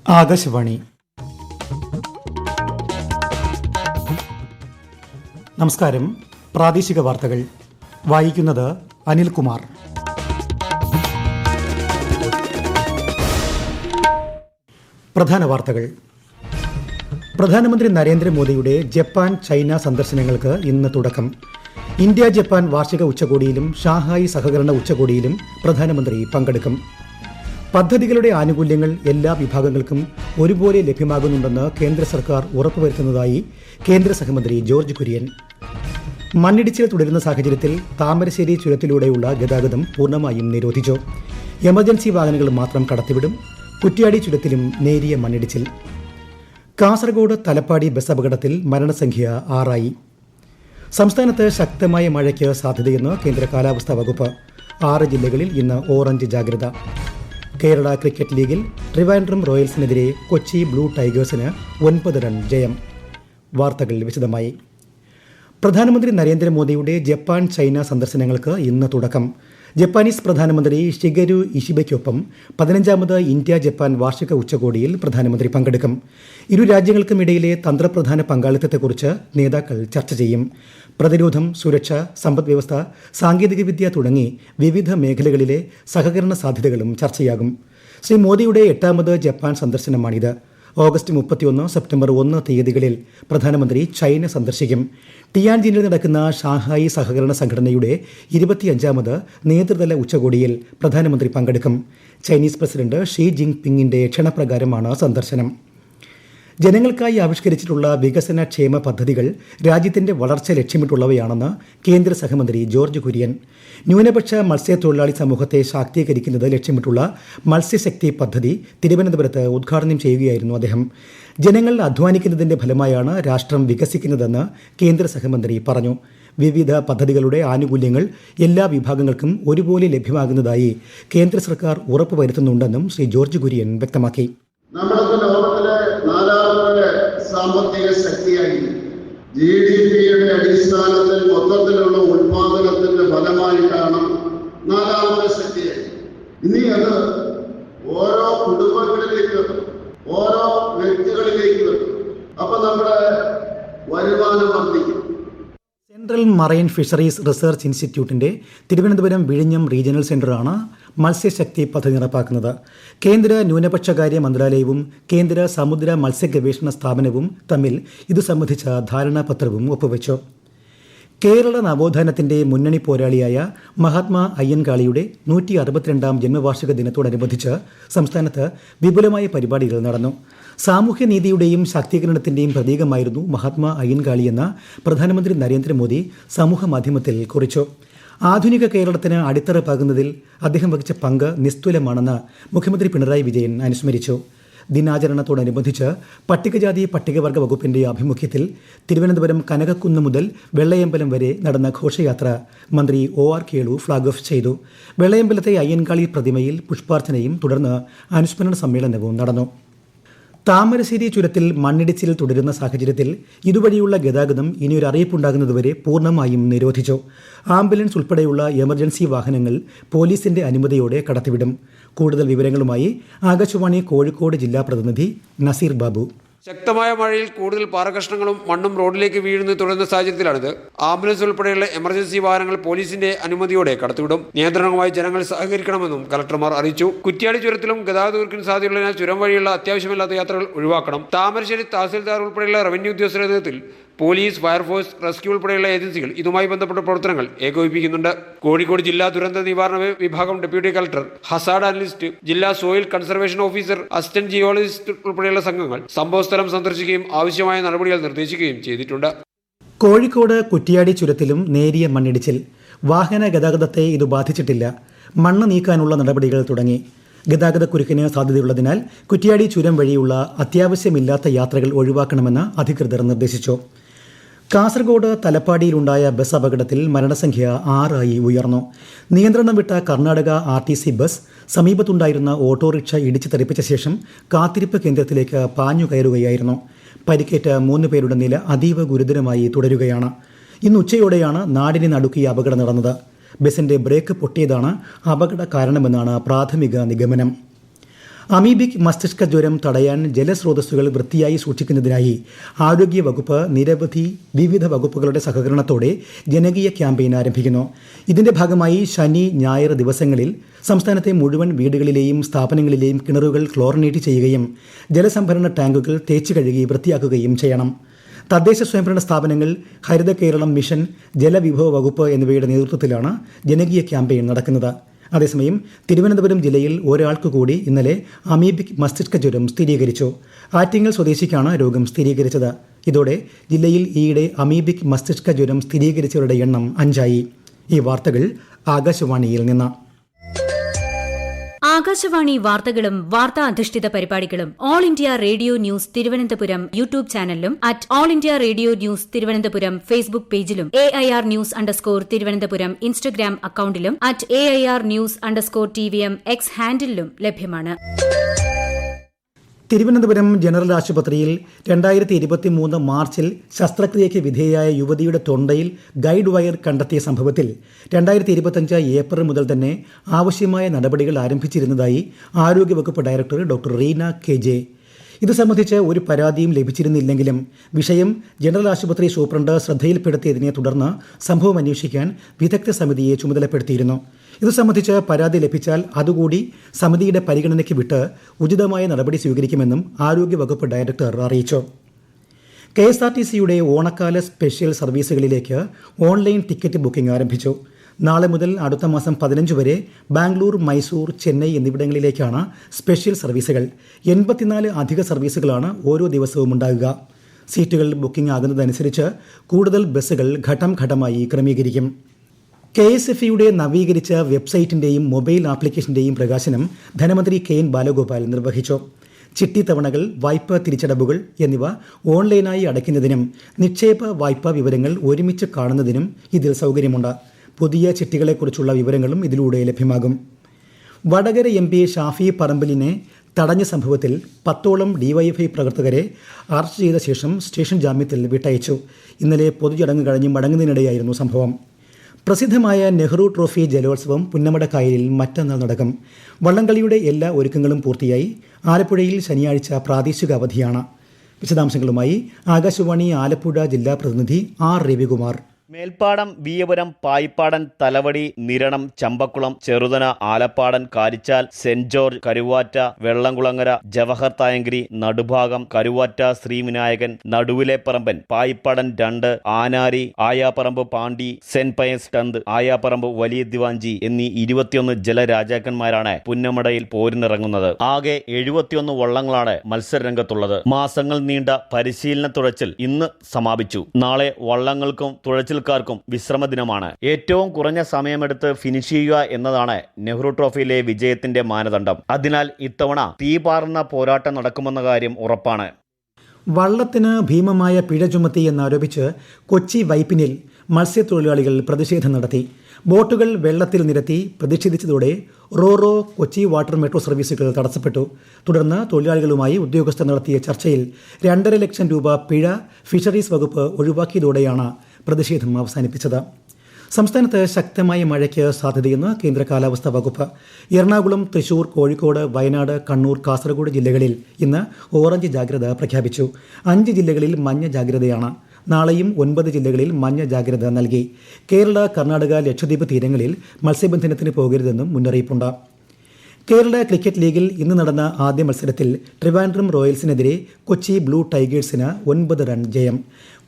ആകാശവാണി. നമസ്കാരം. പ്രാദേശിക വാർത്തകൾ വായിക്കുന്നത് അനിൽകുമാർ. പ്രധാന വാർത്തകൾ. പ്രധാനമന്ത്രി നരേന്ദ്രമോദിയുടെ ജപ്പാൻ ചൈന സന്ദർശനങ്ങൾക്ക് ഇന്ന് തുടക്കം. ഇന്ത്യ ജപ്പാൻ വാർഷിക ഉച്ചകോടിയിലും ഷാങ്ഹായ് സഹകരണ ഉച്ചകോടിയിലും പ്രധാനമന്ത്രി പങ്കെടുക്കും. പദ്ധതികളുടെ ആനുകൂല്യങ്ങൾ എല്ലാ വിഭാഗങ്ങൾക്കും ഒരുപോലെ ലഭ്യമാകുന്നുണ്ടെന്ന് കേന്ദ്ര സർക്കാർ ഉറപ്പുവരുത്തുന്നതായി കേന്ദ്ര സഹമന്ത്രി ജോർജ് കുര്യൻ. മണ്ണിടിച്ചിൽ തുടരുന്ന സാഹചര്യത്തിൽ താമരശ്ശേരി ചുരത്തിലൂടെയുള്ള ഗതാഗതം പൂർണ്ണമായും നിരോധിച്ചു. എമർജൻസി വാഹനങ്ങൾ മാത്രം കടത്തിവിടും. കുറ്റ്യാടി ചുരത്തിലും നേരിയ മണ്ണിടിച്ചിൽ. കാസർഗോഡ് തലപ്പാടി ബസ് അപകടത്തിൽ മരണസംഖ്യ 6 സംസ്ഥാനത്ത് ശക്തമായ മഴയ്ക്ക് സാധ്യതയെന്ന് കേന്ദ്ര കാലാവസ്ഥാ വകുപ്പ്. 6 ജില്ലകളിൽ ഇന്ന് ഓറഞ്ച് ജാഗ്രത. കേരള ക്രിക്കറ്റ് ലീഗിൽ ട്രിവാൻഡ്രം റോയൽസിനെതിരെ കൊച്ചി ബ്ലൂ ടൈഗേഴ്സിന് 9 റൺ ജയം. വാർത്തകൾ വിശദമായി. പ്രധാനമന്ത്രി നരേന്ദ്രമോദിയുടെ ജപ്പാൻ ചൈന സന്ദർശനങ്ങൾക്ക് ഇന്ന് തുടക്കം. ജപ്പാനീസ് പ്രധാനമന്ത്രി ഷിഗരു ഇഷിബയ്ക്കൊപ്പം 15ാമത് ഇന്ത്യ ജപ്പാൻ വാർഷിക ഉച്ചകോടിയിൽ പ്രധാനമന്ത്രി പങ്കെടുക്കും. ഇരു രാജ്യങ്ങൾക്കുമിടയിലെ തന്ത്രപ്രധാന പങ്കാളിത്തത്തെക്കുറിച്ച് നേതാക്കൾ ചർച്ച ചെയ്യും. പ്രതിരോധം, സുരക്ഷ, സമ്പദ്വ്യവസ്ഥ, സാങ്കേതികവിദ്യ തുടങ്ങി വിവിധ മേഖലകളിലെ സഹകരണ സാധ്യതകളും ചർച്ചയാകും. ശ്രീ മോദിയുടെ 8ാമത് ജപ്പാൻ സന്ദർശനമാണിത്. ഓഗസ്റ്റ് 31, സെപ്റ്റംബർ 1 തീയതികളിൽ പ്രധാനമന്ത്രി ചൈന സന്ദർശിക്കും. ടിയാൻജിനിൽ നടക്കുന്ന ഷാങ്ഹായ് സഹകരണ സംഘടനയുടെ 25ാമത് നേതൃതല ഉച്ചകോടിയിൽ പ്രധാനമന്ത്രി പങ്കെടുക്കും. ചൈനീസ് പ്രസിഡന്റ് ഷീ ജിങ് പിങ്ങിന്റെ ക്ഷണപ്രകാരമാണ് സന്ദർശനം. ജനങ്ങൾക്കായി ആവിഷ്കരിച്ചിട്ടുള്ള വികസന ക്ഷേമ പദ്ധതികൾ രാജ്യത്തിന്റെ വളർച്ച ലക്ഷ്യമിട്ടുള്ളവയാണെന്ന് കേന്ദ്ര സഹമന്ത്രി ജോർജ് കുര്യൻ. ന്യൂനപക്ഷ മത്സ്യത്തൊഴിലാളി സമൂഹത്തെ ശാക്തീകരിക്കുന്നത് ലക്ഷ്യമിട്ടുള്ള മത്സ്യശക്തി പദ്ധതി തിരുവനന്തപുരത്ത് ഉദ്ഘാടനം ചെയ്യുകയായിരുന്നു അദ്ദേഹം. ജനങ്ങൾ അധ്വാനിക്കുന്നതിന്റെ ഫലമായാണ് രാഷ്ട്രം വികസിക്കുന്നതെന്ന് കേന്ദ്ര സഹമന്ത്രി പറഞ്ഞു. വിവിധ പദ്ധതികളുടെ ആനുകൂല്യങ്ങൾ എല്ലാ വിഭാഗങ്ങൾക്കും ഒരുപോലെ ലഭ്യമാകുന്നതായി കേന്ദ്ര സർക്കാർ ഉറപ്പുവരുത്തുന്നുണ്ടെന്നും ശ്രീ ജോർജ് കുര്യൻ വ്യക്തമാക്കി. നമ്മൾക്ക് ലോകത്തിലെ 4ാമത്തെ സാമ്പത്തിക ശക്തിയായി GDP-യുടെ അടിസ്ഥാനത്തിൽ മൊത്തത്തിലുള്ള ഉത്പാദനത്തിന്റെ ഫലമായിട്ടാണ് 4ാമത്തെ ശക്തിയായി. ഇനി അത് ഓരോ കുടുംബങ്ങളിലേക്ക്, ഓരോ വ്യക്തികളിലേക്ക് അപ്പൊ നമ്മുടെ വരുമാനം വർദ്ധിക്കും. സെൻട്രൽ മറൈൻ ഫിഷറീസ് റിസർച്ച് ഇൻസ്റ്റിറ്റ്യൂട്ടിന്റെ തിരുവനന്തപുരം വിഴിഞ്ഞം റീജിയണൽ സെന്ററാണ് മത്സ്യശക്തി പദ്ധതി നടപ്പാക്കുന്നത്. കേന്ദ്ര ന്യൂനപക്ഷകാര്യ മന്ത്രാലയവും കേന്ദ്ര സമുദ്ര മത്സ്യ ഗവേഷണ സ്ഥാപനവും തമ്മിൽ ഇതു സംബന്ധിച്ച ധാരണാപത്രവും ഒപ്പുവെച്ചു. കേരള നവോത്ഥാനത്തിന്റെ മുന്നണി പോരാളിയായ മഹാത്മാ അയ്യൻകാളിയുടെ 162ാം ജന്മവാർഷിക ദിനത്തോടനുബന്ധിച്ച് സംസ്ഥാനത്ത് വിപുലമായ പരിപാടികൾ നടന്നു. സാമൂഹ്യനീതിയുടെയും ശാക്തീകരണത്തിന്റെയും പ്രതീകമായിരുന്നു മഹാത്മാ അയ്യൻകാളിയെന്ന് പ്രധാനമന്ത്രി നരേന്ദ്രമോദി സമൂഹമാധ്യമത്തിൽ കുറിച്ചു. ആധുനിക കേരളത്തിന് അടിത്തറ പാകുന്നതിൽ അദ്ദേഹം വഹിച്ച പങ്ക് നിസ്തുലമാണെന്ന് മുഖ്യമന്ത്രി പിണറായി വിജയൻ അനുസ്മരിച്ചു. ദിനാചരണത്തോടനുബന്ധിച്ച് പട്ടികജാതി പട്ടികവർഗ വകുപ്പിന്റെ ആഭിമുഖ്യത്തിൽ തിരുവനന്തപുരം കനകക്കുന്ന് മുതൽ വെള്ളയമ്പലം വരെ നടന്ന ഘോഷയാത്ര മന്ത്രി OR കേളു ഫ്ളാഗ് ഓഫ് ചെയ്തു. വെള്ളയമ്പലത്തെ അയ്യൻകാളി പ്രതിമയിൽ പുഷ്പാർച്ചനയും തുടർന്ന് അനുസ്മരണ സമ്മേളനവും നടന്നു. താമരശ്ശേരി ചുരത്തിൽ മണ്ണിടിച്ചിൽ തുടരുന്ന സാഹചര്യത്തിൽ ഇതുവഴിയുള്ള ഗതാഗതം ഇനിയൊരു അറിയിപ്പുണ്ടാകുന്നതുവരെ പൂർണ്ണമായും നിരോധിച്ചു. ആംബുലൻസ് ഉൾപ്പെടെയുള്ള എമർജൻസി വാഹനങ്ങൾ പോലീസിന്റെ അനുമതിയോടെ കടത്തിവിടും. കൂടുതൽ വിവരങ്ങളുമായി ആകാശവാണി കോഴിക്കോട് ജില്ലാ പ്രതിനിധി നസീർ ബാബു. ശക്തമായ മഴയിൽ കൂടുതൽ പാറകഷ്ണങ്ങളും മണ്ണും റോഡിലേക്ക് വീഴുന്നത് തുടരുന്ന സാഹചര്യത്തിലാണിത്. ആംബുലൻസ് ഉൾപ്പെടെയുള്ള എമർജൻസി വാഹനങ്ങൾ പോലീസിന്റെ അനുമതിയോടെ കടത്തിവിടും. നിയന്ത്രണവുമായി ജനങ്ങൾ സഹകരിക്കണമെന്നും കലക്ടർമാർ അറിയിച്ചു. കുറ്റ്യാടി ചുരത്തിലും ഗതാഗതക്കുരുക്കിന് സാധ്യതയുള്ളതിനാൽ ചുരം വഴിയുള്ള അത്യാവശ്യമില്ലാത്ത യാത്രകൾ ഒഴിവാക്കണം. താമരശ്ശേരി തഹസിൽദാർ ഉൾപ്പെടെയുള്ള റവന്യൂ ഉദ്യോഗസ്ഥരുടെ നേതൃത്വത്തിൽ പോലീസ്, ഫയർഫോഴ്സ്, റെസ്ക്യൂ ഉൾപ്പെടെയുള്ള ഏജൻസികൾ ഇതുമായി ബന്ധപ്പെട്ട പ്രവർത്തനങ്ങൾ ഏകോപിപ്പിക്കുന്നുണ്ട്. കോഴിക്കോട് ജില്ലാ ദുരന്ത നിവാരണ വിഭാഗം ഡെപ്യൂട്ടി കളക്ടർ, ഹസാഡ് അനലിസ്റ്റ്, ജില്ലാ soil conservation officer, assistant geologist ഉൾപ്പെടെയുള്ള സംഘങ്ങൾ സംഭവസ്ഥലം സന്ദർശിക്കുകയും ആവശ്യമായ നടപടികൾ നിർദ്ദേശിക്കുകയും ചെയ്തിട്ടുണ്ട്. കോഴിക്കോട് കുറ്റ്യാടി ചുരത്തിലും നേരിയ മണ്ണിടിച്ചിൽ. വാഹന ഗതാഗതത്തെ ഇത് ബാധിച്ചിട്ടില്ല. മണ്ണ് നീക്കാനുള്ള നടപടികൾ തുടങ്ങി. ഗതാഗതക്കുരുക്കിന് സാധ്യതയുള്ളതിനാൽ കുറ്റ്യാടി ചുരം വഴിയുള്ള അത്യാവശ്യമില്ലാത്ത യാത്രകൾ ഒഴിവാക്കണമെന്ന് അധികൃതർ നിർദ്ദേശിച്ചു. കാസർഗോഡ് തലപ്പാടിയിലുണ്ടായ ബസ് അപകടത്തിൽ മരണസംഖ്യ 6 ഉയർന്നു. നിയന്ത്രണം വിട്ട കർണാടക RTC ബസ് സമീപത്തുണ്ടായിരുന്ന ഓട്ടോറിക്ഷ ഇടിച്ചു തെറിപ്പിച്ച ശേഷം കാത്തിരിപ്പ് കേന്ദ്രത്തിലേക്ക് പാഞ്ഞു കയറുകയായിരുന്നു. പരിക്കേറ്റ 3 പേരുടെ നില അതീവ ഗുരുതരമായി തുടരുകയാണ്. ഇന്ന് ഉച്ചയോടെയാണ് നാടിനെ നടുക്കിയ അപകടം നടന്നത്. ബസിന്റെ ബ്രേക്ക് പൊട്ടിയതാണ് അപകട കാരണമെന്നാണ് പ്രാഥമിക നിഗമനം. അമീബിക് മസ്തിഷ്ക ജ്വരം തടയാൻ ജലസ്രോതസ്സുകൾ വൃത്തിയായി സൂക്ഷിക്കുന്നതിനായി ആരോഗ്യ വകുപ്പ് നിരവധി വിവിധ വകുപ്പുകളുടെ സഹകരണത്തോടെ ജനകീയ ക്യാമ്പയിൻ ആരംഭിക്കുന്നു. ഇതിന്റെ ഭാഗമായി ശനി ഞായർ ദിവസങ്ങളിൽ സംസ്ഥാനത്തെ മുഴുവൻ വീടുകളിലെയും സ്ഥാപനങ്ങളിലെയും കിണറുകൾ ക്ലോറിനേറ്റ് ചെയ്യുകയും ജലസംഭരണ ടാങ്കുകൾ തേച്ച് കഴുകി വൃത്തിയാക്കുകയും ചെയ്യണം. തദ്ദേശ സ്വയംഭരണ സ്ഥാപനങ്ങൾ, ഹരിത കേരളം മിഷൻ, ജലവിഭവ വകുപ്പ് എന്നിവയുടെ നേതൃത്വത്തിലാണ് ജനകീയ ക്യാമ്പയിൻ നടക്കുന്നത്. അതേസമയം തിരുവനന്തപുരം ജില്ലയിൽ ഒരാൾക്ക് കൂടി ഇന്നലെ അമീബിക് മസ്തിഷ്ക ജ്വരം സ്ഥിരീകരിച്ചു. ആറ്റിങ്ങൽ സ്വദേശിക്കാണ് രോഗം സ്ഥിരീകരിച്ചത്. ഇതോടെ ജില്ലയിൽ ഈയിടെ അമീബിക് മസ്തിഷ്ക ജ്വരം സ്ഥിരീകരിച്ചവരുടെ എണ്ണം 5 ഈ വാർത്തകൾ ആകാശവാണിയിൽ നിന്ന്. ആകാശവാണി വാർത്തകളും വാർത്താ അധിഷ്ഠിത പരിപാടികളും all India radio news Thiruvananthapuram YouTube ചാനലിലും @all India radio news Thiruvananthapuram Facebook പേജിലും AIR ന്യൂസ് തിരുവനന്തപുരം ഇൻസ്റ്റഗ്രാം അക്കൌണ്ടിലും @AIR ന്യൂസ് TVM X ഹാൻഡിലും ലഭ്യമാണ്. തിരുവനന്തപുരം ജനറൽ ആശുപത്രിയിൽ 2023 മാർച്ചിൽ ശസ്ത്രക്രിയയ്ക്ക് വിധേയയായ യുവതിയുടെ തൊണ്ടയിൽ ഗൈഡ് വയർ കണ്ടെത്തിയ സംഭവത്തിൽ 2025 ഏപ്രിൽ മുതൽ തന്നെ ആവശ്യമായ നടപടികൾ ആരംഭിച്ചിരുന്നതായി ആരോഗ്യവകുപ്പ് ഡയറക്ടർ ഡോക്ടർ റീന KJ. ഇത് സംബന്ധിച്ച് ഒരു പരാതിയും ലഭിച്ചിരുന്നില്ലെങ്കിലും വിഷയം ജനറൽ ആശുപത്രി സൂപ്രണ്ട് ശ്രദ്ധയിൽപ്പെടുത്തിയതിനെ തുടർന്ന് സംഭവം അന്വേഷിക്കാൻ വിദഗ്ധ സമിതിയെ ചുമതലപ്പെടുത്തിയിരുന്നു. ഇത് സംബന്ധിച്ച് പരാതി ലഭിച്ചാൽ അതുകൂടി സമിതിയുടെ പരിഗണനയ്ക്ക് വിട്ട് ഉചിതമായ നടപടി സ്വീകരിക്കുമെന്നും ആരോഗ്യവകുപ്പ് ഡയറക്ടർ അറിയിച്ചു. KSRTCയുടെ ഓണക്കാല സ്പെഷ്യൽ സർവീസുകളിലേക്ക് ഓൺലൈൻ ടിക്കറ്റ് ബുക്കിംഗ് ആരംഭിച്ചു. നാളെ മുതൽ അടുത്ത മാസം 15 വരെ ബാംഗ്ലൂർ, മൈസൂർ, ചെന്നൈ എന്നിവിടങ്ങളിലേക്കാണ് സ്പെഷ്യൽ സർവീസുകൾ. 84 അധിക സർവീസുകളാണ് ഓരോ ദിവസവും ഉണ്ടാകുക. സീറ്റുകൾ ബുക്കിംഗ് ആകുന്നതനുസരിച്ച് കൂടുതൽ ബസ്സുകൾ ഘട്ടം ഘട്ടമായി ക്രമീകരിക്കും. KSFEയുടെ നവീകരിച്ച വെബ്സൈറ്റിന്റെയും മൊബൈൽ ആപ്ലിക്കേഷന്റെയും പ്രകാശനം ധനമന്ത്രി KN ബാലഗോപാൽ നിർവഹിച്ചു. ചിട്ടി തവണകൾ, വായ്പാ തിരിച്ചടവുകൾ എന്നിവ ഓൺലൈനായി അടയ്ക്കുന്നതിനും നിക്ഷേപ വായ്പാ വിവരങ്ങൾ ഒരുമിച്ച് കാണുന്നതിനും ഇതിൽ സൗകര്യമുണ്ട്. പുതിയ ചിട്ടികളെക്കുറിച്ചുള്ള വിവരങ്ങളും ഇതിലൂടെ ലഭ്യമാകും. വടകര MP ഷാഫി പറമ്പിലിനെ തടഞ്ഞ സംഭവത്തിൽ 10ഓളം DYFI പ്രവർത്തകരെ അറസ്റ്റ് ചെയ്ത ശേഷം സ്റ്റേഷൻ ജാമ്യത്തിൽ വിട്ടയച്ചു. ഇന്നലെ പൊതുചടങ്ങ് കഴിഞ്ഞ് മടങ്ങുന്നതിനിടെയായിരുന്നു സംഭവം. പ്രസിദ്ധമായ നെഹ്റു ട്രോഫി ജലോത്സവം പുന്നമടക്കായലിൽ മറ്റന്നാൾ നടക്കും. വള്ളംകളിയുടെ എല്ലാ ഒരുക്കങ്ങളും പൂർത്തിയായി. ആലപ്പുഴയിൽ ശനിയാഴ്ച പ്രാദേശിക അവധിയാണ്. വിശദാംശങ്ങളുമായി ആകാശവാണി ആലപ്പുഴ ജില്ലാ പ്രതിനിധി R. Ravikumar. Melpadam, Veeyapuram, Payippadan, Thalavady, Niranam, Champakkulam, Cheruthana, Alappadan, Karichal, saint George, Karuvatta, Vellamkulangara, Jawahar Thayankari, Nadubhagam, Karuvatta, Sreevinayakan, Naduvile Parampan, Payippadan 2, Anari, Ayaparambu, Pandi, saint Pius 10, Ayaparambu, വലിയ ദിവാഞ്ചി എന്നീ 21 ജലരാജാക്കന്മാരാണ് പുന്നമടയിൽ പോരിനിറങ്ങുന്നത്. ആകെ 71 വള്ളങ്ങളാണ് മത്സരരംഗത്തുള്ളത്. മാസങ്ങൾ നീണ്ട പരിശീലന തുഴച്ചിൽ ഇന്ന് സമാപിച്ചു. നാളെ വള്ളങ്ങൾക്കും തുഴച്ചിൽ ക്കാർക്കും വിശ്രമ ദിനമാണ്. ഏറ്റവും കുറഞ്ഞ സമയമെടുത്ത് ഫിനിഷ് ചെയ്യുക എന്നതാണ് നെഹ്റു ട്രോഫിയിലെ വിജയത്തിന്റെ മാനദണ്ഡം. അതിനാൽ ഇത്തവണ തീപാറുന്ന പോരാട്ടം നടക്കുമെന്ന കാര്യം ഉറപ്പാണ്. വള്ളത്തിന് ഭീമമായ പിഴ ചുമത്തി എന്നാരോപിച്ച് കൊച്ചി വൈപ്പിനിൽ മത്സ്യത്തൊഴിലാളികൾ പ്രതിഷേധം നടത്തി. ബോട്ടുകൾ വെള്ളത്തിൽ നിരത്തി പ്രതിഷേധിച്ചതോടെ റോറോ, കൊച്ചി വാട്ടർ മെട്രോ സർവീസുകൾ തടസ്സപ്പെട്ടു. തുടർന്ന് തൊഴിലാളികളുമായി ഉദ്യോഗസ്ഥർ നടത്തിയ ചർച്ചയിൽ 2.5 ലക്ഷം രൂപ പിഴ ഫിഷറീസ് വകുപ്പ് ഒഴിവാക്കിയതോടെയാണ് പ്രതിഷേധം അവസാനിപ്പിച്ചത്. സംസ്ഥാനത്ത് ശക്തമായ മഴയ്ക്ക് സാധ്യതയെന്ന് കേന്ദ്ര കാലാവസ്ഥാ വകുപ്പ്. എറണാകുളം, തൃശൂർ, കോഴിക്കോട്, വയനാട്, കണ്ണൂർ, കാസർഗോഡ് ജില്ലകളിൽ ഇന്ന് ഓറഞ്ച് ജാഗ്രത പ്രഖ്യാപിച്ചു. 5 ജില്ലകളിൽ മഞ്ഞ ജാഗ്രതയാണ്. നാളെയും 9 ജില്ലകളിൽ മഞ്ഞ ജാഗ്രത നൽകി. കേരള, കർണാടക, ലക്ഷദ്വീപ് തീരങ്ങളിൽ മത്സ്യബന്ധനത്തിന് പോകരുതെന്നും മുന്നറിയിപ്പുണ്ട്. കേരള ക്രിക്കറ്റ് ലീഗിൽ ഇന്ന് നടന്ന ആദ്യ മത്സരത്തിൽ ട്രിവാൻഡ്രം റോയൽസിനെതിരെ കൊച്ചി ബ്ലൂ ടൈഗേഴ്സിന് 9 റൺ ജയം.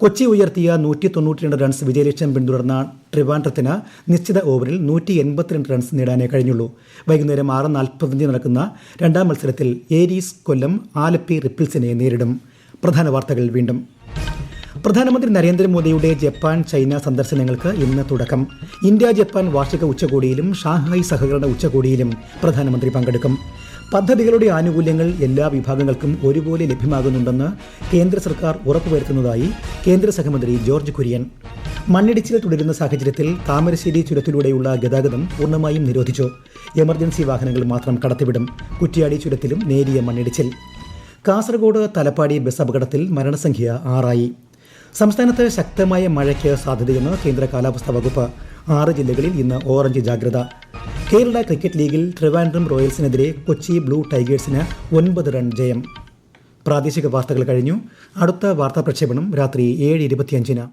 കൊച്ചി ഉയർത്തിയ 192 റൺസ് വിജയലക്ഷ്യം പിന്തുടർന്ന ട്രിവാൻഡ്രത്തിന് നിശ്ചിത ഓവറിൽ 182 റൺസ് നേടാനേ കഴിഞ്ഞുള്ളൂ. വൈകുന്നേരം 6:45 നടക്കുന്ന രണ്ടാം മത്സരത്തിൽ ഏരീസ് കൊല്ലം ആലപ്പി റിപ്പിൾസിനെ നേരിടും. പ്രധാന വാർത്തകൾ വീണ്ടും. പ്രധാനമന്ത്രി നരേന്ദ്രമോദിയുടെ ജപ്പാൻ, ചൈന സന്ദർശനങ്ങൾക്ക് ഇന്ന് തുടക്കം. ഇന്ത്യ ജപ്പാൻ വാർഷിക ഉച്ചകോടിയിലും ഷാങ്ഹായ് സഹകരണ ഉച്ചകോടിയിലും പ്രധാനമന്ത്രി പങ്കെടുക്കും. പദ്ധതികളുടെ ആനുകൂല്യങ്ങൾ എല്ലാ വിഭാഗങ്ങൾക്കും ഒരുപോലെ ലഭ്യമാകുന്നുണ്ടെന്ന് കേന്ദ്ര സർക്കാർ ഉറപ്പുവരുത്തുന്നതായി കേന്ദ്ര സഹമന്ത്രി ജോർജ് കുര്യൻ. മണ്ണിടിച്ചിൽ തുടരുന്ന സാഹചര്യത്തിൽ താമരശ്ശേരി ചുരത്തിലൂടെയുള്ള ഗതാഗതം പൂർണ്ണമായും നിരോധിച്ചു. എമർജൻസി വാഹനങ്ങൾ മാത്രം കടത്തിവിടും. കുറ്റ്യാടി ചുരത്തിലും നേരിയ മണ്ണിടിച്ചിൽ. കാസർഗോഡ് തലപ്പാടി ബസ് അപകടത്തിൽ മരണസംഖ്യ 6 സംസ്ഥാനത്ത് ശക്തമായ മഴയ്ക്ക് സാധ്യതയെന്ന് കേന്ദ്ര കാലാവസ്ഥാ വകുപ്പ്. 6 ജില്ലകളിൽ ഇന്ന് ഓറഞ്ച് ജാഗ്രത. കേരള ക്രിക്കറ്റ് ലീഗിൽ ട്രിവാൻഡ്രം റോയൽസിനെതിരെ കൊച്ചി ബ്ലൂ ടൈഗേഴ്സിന് 9 റൺ ജയം. പ്രാദേശിക വാർത്തകൾ കഴിഞ്ഞു. അടുത്ത വാർത്താ പ്രക്ഷേപണം രാത്രി 7:25.